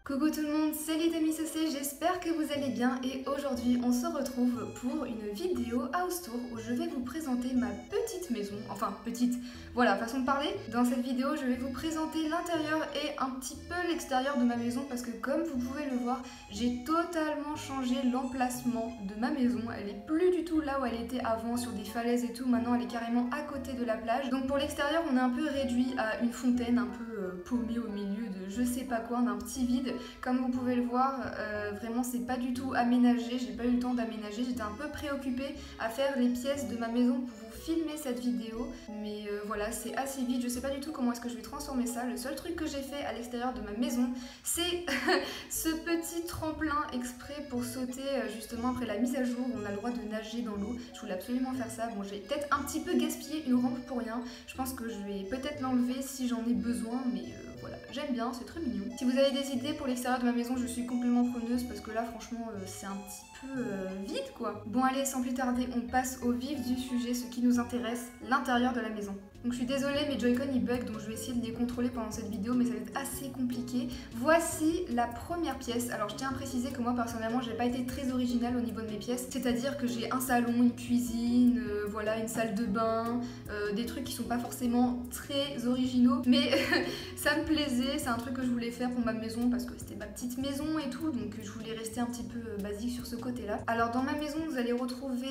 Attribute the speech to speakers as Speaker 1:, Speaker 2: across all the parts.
Speaker 1: Coucou tout le monde, c'est Little Saucée, j'espère que vous allez bien et aujourd'hui on se retrouve pour une vidéo house tour où je vais vous présenter ma petite maison, enfin petite, voilà, façon de parler. Dans cette vidéo je vais vous présenter l'intérieur et un petit peu l'extérieur de ma maison parce que comme vous pouvez le voir, j'ai totalement changé l'emplacement de ma maison. Elle est plus du tout là où elle était avant sur des falaises et tout, maintenant elle est carrément à côté de la plage. Donc pour l'extérieur on est un peu réduit à une fontaine, un peu paumée au milieu de je sais pas quoi, d'un petit vide. Comme vous pouvez le voir, vraiment c'est pas du tout aménagé, j'ai pas eu le temps d'aménager, j'étais un peu préoccupée à faire les pièces de ma maison pour vous filmer cette vidéo, mais voilà, c'est assez vite, je sais pas du tout comment est-ce que je vais transformer ça. Le seul truc que j'ai fait à l'extérieur de ma maison, c'est ce petit tremplin exprès pour sauter justement après la mise à jour, on a le droit de nager dans l'eau, je voulais absolument faire ça. Bon, j'ai peut-être un petit peu gaspillé une rampe pour rien, je pense que je vais peut-être l'enlever si j'en ai besoin, mais voilà, j'aime bien, c'est très mignon. Si vous avez des idées pour l'extérieur de ma maison, je suis complètement preneuse parce que là franchement c'est un petit peu vide quoi. Bon allez, sans plus tarder, on passe au vif du sujet, ce qui nous intéresse, l'intérieur de la maison. Donc je suis désolée, mes Joy-Con ils bug, donc je vais essayer de les contrôler pendant cette vidéo, mais ça va être assez compliqué. Voici la première pièce. Alors je tiens à préciser que moi personnellement j'ai pas été très originale au niveau de mes pièces, c'est-à-dire que j'ai un salon, une cuisine, voilà, une salle de bain, des trucs qui sont pas forcément très originaux, mais ça me plaisait, c'est un truc que je voulais faire pour ma maison parce que c'était ma petite maison et tout, donc je voulais rester un petit peu basique sur ce côté-là. Alors dans ma maison vous allez retrouver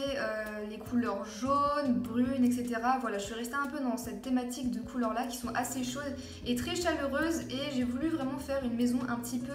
Speaker 1: les couleurs jaunes, brunes, etc. Voilà, je suis restée un peu dans cette thématique de couleurs là qui sont assez chaudes et très chaleureuses, et j'ai voulu vraiment faire une maison un petit peu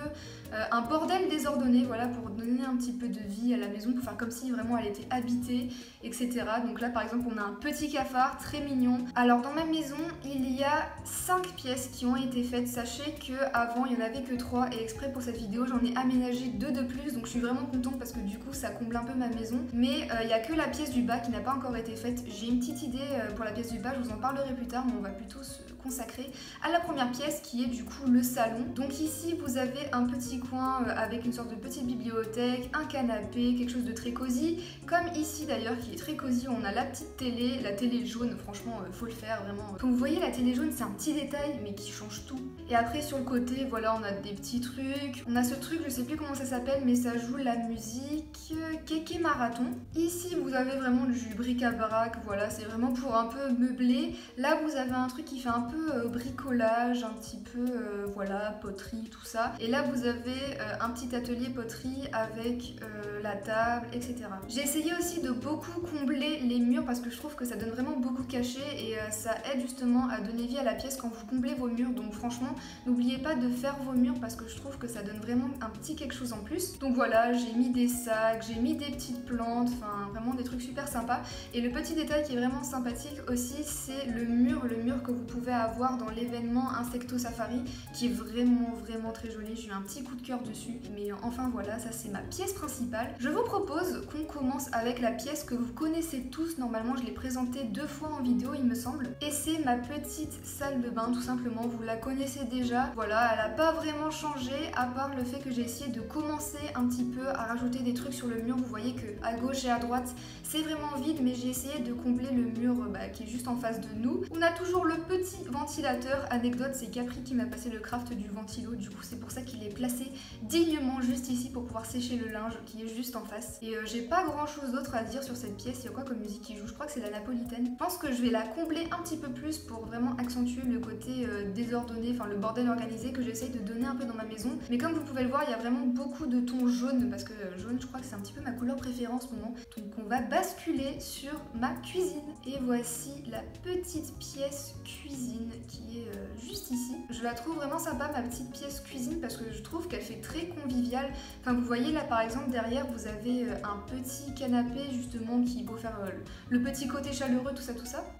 Speaker 1: un bordel désordonné, voilà, pour donner un petit peu de vie à la maison, pour faire comme si vraiment elle était habitée, etc. Donc là par exemple on a un petit cafard très mignon. Alors dans ma maison il y a 5 pièces qui ont été faites. Sachez que avant il n'y en avait que 3 et exprès pour cette vidéo j'en ai aménagé 2 de plus, donc je suis vraiment contente parce que du coup ça comble un peu ma maison. Mais il n'y a que la pièce du bas qui n'a pas encore été faite. J'ai une petite idée pour la pièce du bas, je vous en parlerai plus tard, mais on va plutôt se consacrer à la première pièce qui est du coup le salon. Donc ici vous avez un petit coin avec une sorte de petite bibliothèque, un canapé, quelque chose de très cosy, comme ici d'ailleurs qui est très cosy. On a la petite télé, la télé jaune, franchement faut le faire vraiment. Comme vous voyez la télé jaune c'est un petit détail mais qui change tout. Et après sur le côté voilà on a des petits trucs, on a ce truc je sais plus comment ça s'appelle mais ça joue la musique Kéké Marathon. Ici vous avez vraiment du bric-à-brac, voilà, c'est vraiment pour un peu meubler. Là vous avez un truc qui fait un peu bricolage, un petit peu voilà, poterie, tout ça. Et là vous avez un petit atelier poterie avec la table, etc. J'ai essayé aussi de beaucoup combler les murs parce que je trouve que ça donne vraiment beaucoup caché et ça aide justement à donner vie à la pièce quand vous comblez vos murs. Donc franchement n'oubliez pas de faire vos murs parce que je trouve que ça donne vraiment un petit quelque chose en plus. Donc voilà, j'ai mis des sacs, j'ai mis des petites plantes, enfin vraiment des trucs super sympas. Et le petit détail qui est vraiment sympathique aussi, c'est le mur que vous pouvez avoir dans l'événement Insecto Safari, qui est vraiment très joli. J'ai eu un petit coup de cœur dessus, mais enfin voilà, ça c'est ma pièce principale. Je vous propose qu'on commence avec la pièce que vous connaissez tous, normalement je l'ai présentée 2 fois en vidéo il me semble, et c'est ma petite salle de bain tout simplement. Vous la connaissez déjà, voilà, elle n'a pas vraiment changé à part le fait que j'ai essayé de commencer un petit peu à rajouter des trucs sur le mur. Vous voyez que à gauche et à droite c'est vraiment vide, mais j'ai essayé de combler le mur qui est juste en face de nous. On a toujours le petit ventilateur. Anecdote, c'est Capri qui m'a passé le craft du ventilo, du coup c'est pour ça qu'il est placé dignement juste ici pour pouvoir sécher le linge qui est juste en face. Et j'ai pas grand chose d'autre à dire sur cette pièce. Il y a quoi comme musique qui joue? Je crois que c'est la napolitaine. Je pense que je vais la combler un petit peu plus pour vraiment accentuer le côté désordonné, enfin le bordel organisé que j'essaye de donner un peu dans ma maison. Mais comme vous pouvez le voir, il y a vraiment beaucoup de tons jaunes parce que jaune je crois que c'est un petit peu ma couleur préférée en ce moment. Donc on va basculer sur ma cuisine. Et voici la petite pièce cuisine qui est juste ici. Je la trouve vraiment sympa ma petite pièce cuisine parce que je trouve qu'elle fait très conviviale. Enfin vous voyez là par exemple derrière vous avez un petit canapé justement qui pour faire le petit côté chaleureux, tout ça.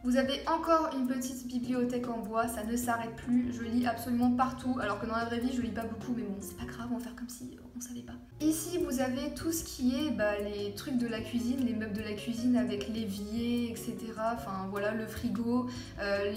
Speaker 1: Vous avez encore une petite bibliothèque en bois, ça ne s'arrête plus, je lis absolument partout alors que dans la vraie vie je lis pas beaucoup, mais bon c'est pas grave, on va faire comme si on savait pas. Ici vous avez tout ce qui est les trucs de la cuisine, les meubles de la cuisine avec l'évier, etc. Enfin voilà, le frigo,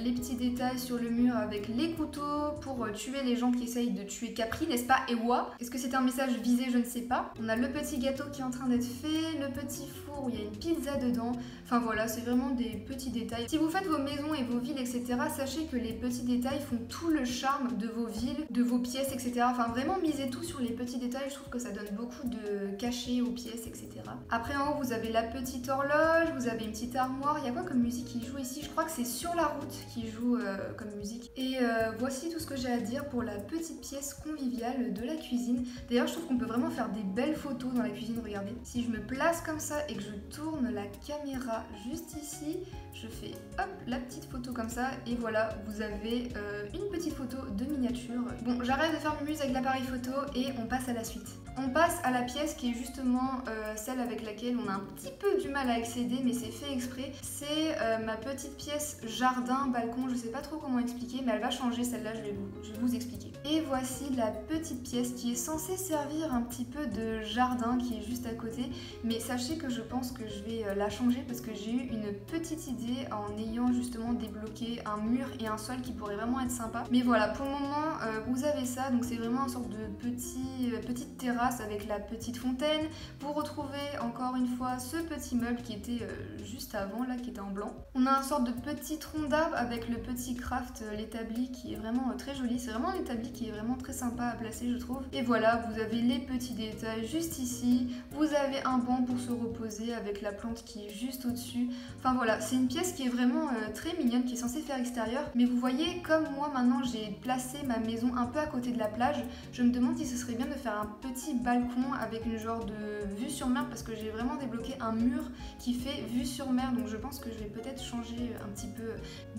Speaker 1: les petits détails sur le mur avec les couteaux pour tuer les gens qui essayent de tuer Capri, n'est-ce pas Ewa? Est-ce que c'était un message visé? Je ne sais pas. On a le petit gâteau qui est en train d'être fait, le petit four four où il y a une pizza dedans. Enfin voilà, c'est vraiment des petits détails. Si vous faites vos maisons et vos villes, etc., sachez que les petits détails font tout le charme de vos villes, de vos pièces, etc. Enfin vraiment, misez tout sur les petits détails. Je trouve que ça donne beaucoup de cachet aux pièces, etc. Après en haut, vous avez la petite horloge, vous avez une petite armoire. Il y a quoi comme musique qui joue ici? Je crois que c'est Sur la route qui joue comme musique. Et voici tout ce que j'ai à dire pour la petite pièce conviviale de la cuisine. D'ailleurs, je trouve qu'on peut vraiment faire des belles photos dans la cuisine. Regardez, si je me place comme ça et que je tourne la caméra juste ici, je fais hop la petite photo comme ça et voilà, vous avez une petite photo de miniature. Bon, j'arrête de faire mes muses avec l'appareil photo et on passe à la suite. On passe à la pièce qui est justement celle avec laquelle on a un petit peu du mal à accéder, mais c'est fait exprès. C'est ma petite pièce jardin, balcon, je sais pas trop comment expliquer, mais elle va changer celle-là, je vais vous expliquer. Et voici la petite pièce qui est censée servir un petit peu de jardin qui est juste à côté, mais sachez que je pense que je vais la changer parce que j'ai eu une petite idée en ayant justement débloqué un mur et un sol qui pourrait vraiment être sympa. Mais voilà, pour le moment, vous avez ça, donc c'est vraiment une sorte de petite terrasse avec la petite fontaine. Vous retrouvez encore une fois ce petit meuble qui était juste avant, là, qui était en blanc. On a un sorte de petit tronc d'arbre avec le petit craft, l'établi qui est vraiment très joli. C'est vraiment un établi qui est vraiment très sympa à placer, je trouve. Et voilà, vous avez les petits détails juste ici. Vous avez un banc pour se reposer avec la plante qui est juste au-dessus. Enfin voilà, c'est une pièce qui est vraiment très mignonne, qui est censée faire extérieur. Mais vous voyez, comme moi maintenant j'ai placé ma maison un peu à côté de la plage, je me demande si ce serait bien de faire un petit balcon avec une genre de vue sur mer parce que j'ai vraiment débloqué un mur qui fait vue sur mer, donc je pense que je vais peut-être changer un petit peu.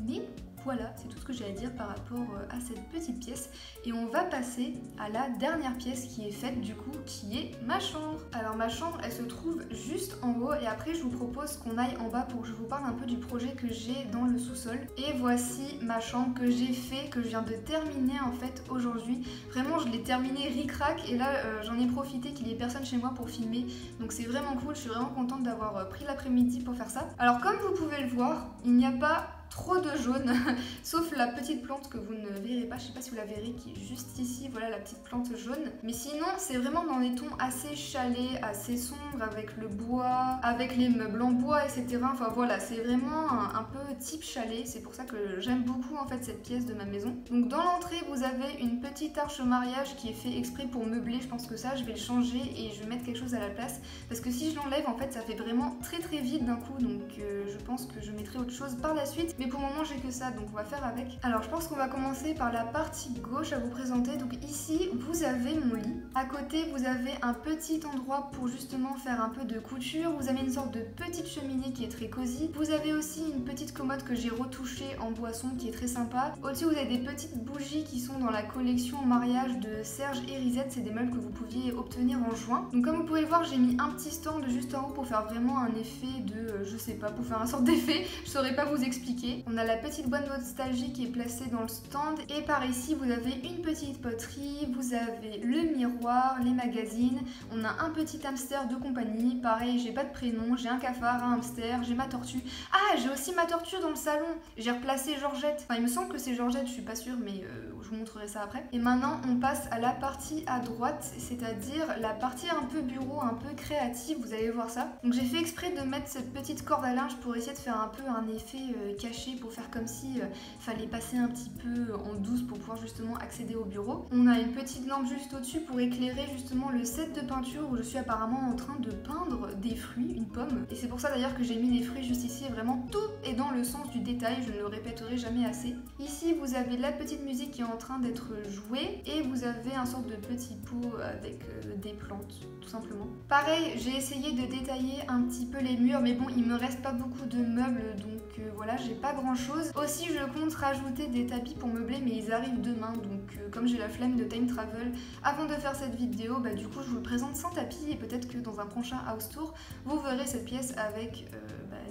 Speaker 1: Mais voilà, c'est tout ce que j'ai à dire par rapport à cette petite pièce. Et on va passer à la dernière pièce qui est faite du coup, qui est ma chambre. Alors ma chambre, elle se trouve juste en haut et après je vous propose qu'on aille en bas pour que je vous parle un peu du projet que j'ai dans le sous-sol. Et voici ma chambre que j'ai fait, que je viens de terminer en fait aujourd'hui. Vraiment, je l'ai terminé ric-rac et là j'en ai profité qu'il y ait personne chez moi pour filmer. Donc c'est vraiment cool, je suis vraiment contente d'avoir pris l'après-midi pour faire ça. Alors comme vous pouvez le voir, il n'y a pas trop de jaune, sauf la petite plante que vous ne verrez pas, je sais pas si vous la verrez, qui est juste ici, voilà la petite plante jaune. Mais sinon, c'est vraiment dans des tons assez chalets, assez sombres, avec le bois, avec les meubles en bois, etc. Enfin voilà, c'est vraiment un peu type chalet, c'est pour ça que j'aime beaucoup en fait cette pièce de ma maison. Donc dans l'entrée, vous avez une petite arche mariage qui est fait exprès pour meubler, je pense que ça, je vais le changer et je vais mettre quelque chose à la place, parce que si je l'enlève, en fait, ça fait vraiment très vide d'un coup, donc je pense que je mettrai autre chose par la suite. Mais pour le moment j'ai que ça, donc on va faire avec. Alors je pense qu'on va commencer par la partie gauche à vous présenter. Donc ici vous avez mon lit. À côté vous avez un petit endroit pour justement faire un peu de couture. Vous avez une sorte de petite cheminée qui est très cosy. Vous avez aussi une petite commode que j'ai retouchée en boisson qui est très sympa. Au-dessus vous avez des petites bougies qui sont dans la collection mariage de Serge et Risette. C'est des meubles que vous pouviez obtenir en juin. Donc comme vous pouvez le voir, j'ai mis un petit stand juste en haut pour faire vraiment un effet de, je sais pas, pour faire un sorte d'effet. Je saurais pas vous expliquer. On a la petite boîte nostalgie qui est placée dans le stand et par ici vous avez une petite poterie, vous avez le miroir, les magazines, on a un petit hamster de compagnie, pareil j'ai pas de prénom, j'ai un cafard, un hamster, j'ai ma tortue. Ah, j'ai aussi ma tortue dans le salon, j'ai replacé Georgette, enfin il me semble que c'est Georgette, je suis pas sûre mais je vous montrerai ça après. Et maintenant on passe à la partie à droite, c'est-à-dire la partie un peu bureau, un peu créative, vous allez voir ça. Donc j'ai fait exprès de mettre cette petite corde à linge pour essayer de faire un peu un effet caché, pour faire comme si fallait passer un petit peu en douce pour pouvoir justement accéder au bureau. On a une petite lampe juste au-dessus pour éclairer justement le set de peinture où je suis apparemment en train de peindre des fruits, une pomme. Et c'est pour ça d'ailleurs que j'ai mis les fruits juste ici. Vraiment tout est dans le sens du détail, je ne le répéterai jamais assez. Ici vous avez la petite musique qui est en train d'être jouée et vous avez un sorte de petit pot avec des plantes tout simplement. Pareil, j'ai essayé de détailler un petit peu les murs mais bon il me reste pas beaucoup de meubles donc voilà, j'ai pas grand chose. Aussi je compte rajouter des tapis pour meubler mais ils arrivent demain donc comme j'ai la flemme de time travel avant de faire cette vidéo, bah du coup je vous le présente sans tapis et peut-être que dans un prochain house tour vous verrez cette pièce avec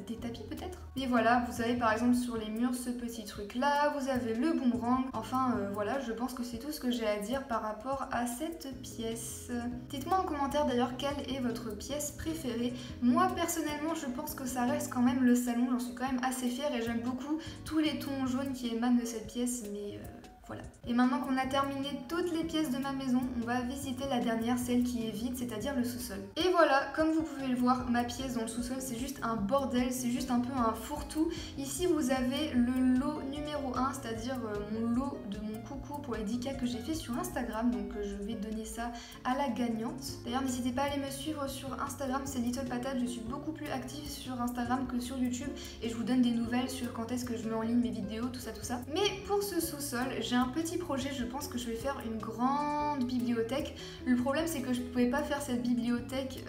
Speaker 1: des tapis peut-être. Et voilà, vous avez par exemple sur les murs ce petit truc là, vous avez le boomerang, enfin voilà, je pense que c'est tout ce que j'ai à dire par rapport à cette pièce. Dites-moi en commentaire d'ailleurs quelle est votre pièce préférée. Moi personnellement je pense que ça reste quand même le salon, j'en suis quand même assez fière et j'aime beaucoup tous les tons jaunes qui émanent de cette pièce mais Voilà. Et maintenant qu'on a terminé toutes les pièces de ma maison, on va visiter la dernière, celle qui est vide, c'est-à-dire le sous-sol. Et voilà, comme vous pouvez le voir, ma pièce dans le sous-sol, c'est juste un bordel, c'est juste un peu un fourre-tout. Ici, vous avez le lot numéro 1, c'est-à-dire mon lot de mon coucou pour les 10K que j'ai fait sur Instagram. Donc je vais donner ça à la gagnante. D'ailleurs, n'hésitez pas à aller me suivre sur Instagram, c'est Little Patate. Je suis beaucoup plus active sur Instagram que sur YouTube et je vous donne des nouvelles sur quand est-ce que je mets en ligne mes vidéos, tout ça, tout ça. Mais pour ce sous-sol, j'ai un petit projet, je pense que je vais faire une grande bibliothèque. Le problème, c'est que je pouvais pas faire cette bibliothèque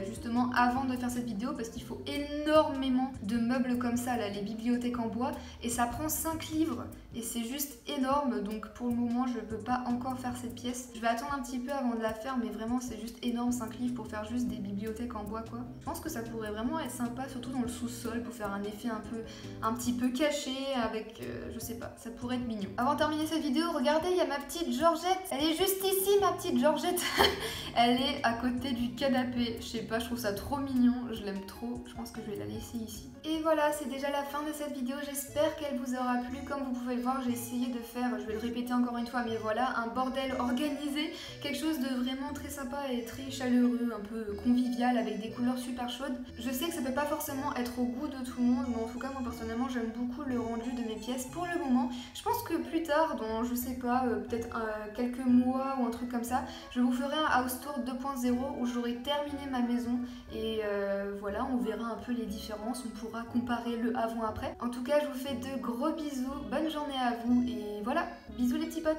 Speaker 1: justement avant de faire cette vidéo parce qu'il faut énormément de meubles comme ça, là, les bibliothèques en bois, et ça prend 5 livres et c'est juste énorme. Donc pour le moment, je peux pas encore faire cette pièce. Je vais attendre un petit peu avant de la faire, mais vraiment, c'est juste énorme, 5 livres pour faire juste des bibliothèques en bois, quoi. Je pense que ça pourrait vraiment être sympa, surtout dans le sous-sol, pour faire un effet un petit peu caché avec, je sais pas, ça pourrait être mignon. Avant de terminer cette vidéo, regardez, il y a ma petite Georgette. Elle est juste ici, ma petite Georgette. Elle est à côté du canapé. Je sais pas, je trouve ça trop mignon. Je l'aime trop. Je pense que je vais la laisser ici. Et voilà, c'est déjà la fin de cette vidéo. J'espère qu'elle vous aura plu. Comme vous pouvez le voir, j'ai essayé de faire, je vais le répéter encore une fois, mais voilà, un bordel organisé. Quelque chose de vraiment très sympa et très chaleureux, un peu convivial, avec des couleurs super chaudes. Je sais que ça peut pas forcément être au goût de tout le monde, mais en tout cas, moi personnellement, j'aime beaucoup le rendu de mes pièces pour le moment. Je pense que plus tard, dans je sais pas, peut-être quelques mois ou un truc comme ça, je vous ferai un house tour 2.0 où j'aurai terminé ma maison et voilà, on verra un peu les différences, on pourra comparer le avant-après. En tout cas, je vous fais de gros bisous, bonne journée à vous et voilà, bisous les petits potes.